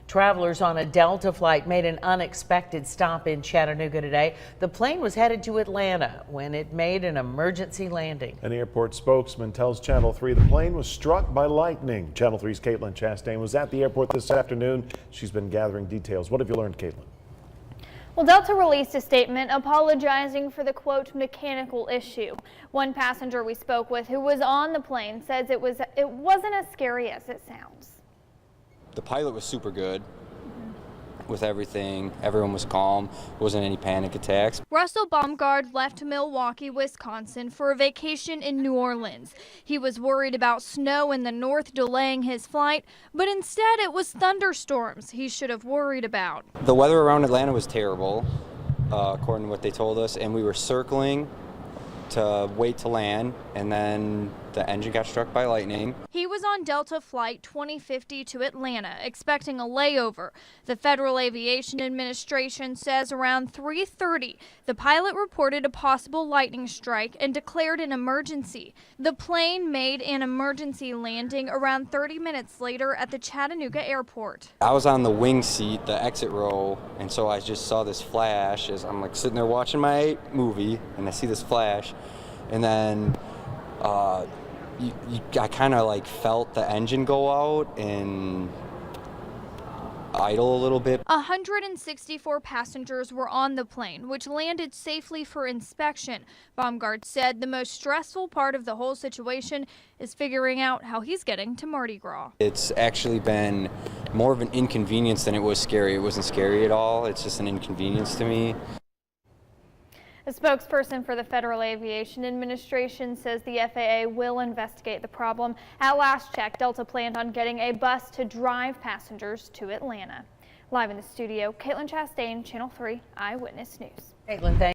Travelers on a Delta flight made an unexpected stop in Chattanooga today. The plane was headed to Atlanta when it made an emergency landing. An airport spokesman tells Channel 3 the plane was struck by lightning. Channel 3's Caitlin Chastain was at the airport this afternoon. She's been gathering details. What have you learned, Caitlin? Well, Delta released a statement apologizing for the, quote, mechanical issue. One passenger we spoke with who was on the plane says it wasn't as scary as it sounds. The pilot was super good with everything. Everyone was calm. Wasn't any panic attacks. Russell Baumgard left Milwaukee, Wisconsin for a vacation in New Orleans. He was worried about snow in the north delaying his flight, but instead it was thunderstorms he should have worried about. The weather around Atlanta was terrible, according to what they told us, and we were circling to wait to land, and then the engine got struck by lightning. He was on Delta Flight 2050 to Atlanta, expecting a layover. The Federal Aviation Administration says around 3:30, the pilot reported a possible lightning strike and declared an emergency. The plane made an emergency landing around 30 minutes later at the Chattanooga airport. I was on the wing seat, the exit row, and so I just saw this flash as I'm like sitting there watching my movie, and I see this flash, and then I kind of like felt the engine go out and idle a little bit. 164 passengers were on the plane, which landed safely for inspection. Baumgard said the most stressful part of the whole situation is figuring out how he's getting to Mardi Gras. It's actually been more of an inconvenience than it was scary. It wasn't scary at all. It's just an inconvenience to me. A spokesperson for the Federal Aviation Administration says the FAA will investigate the problem. At last check, Delta planned on getting a bus to drive passengers to Atlanta. Live in the studio, Caitlin Chastain, Channel 3 Eyewitness News. Caitlin, thank you.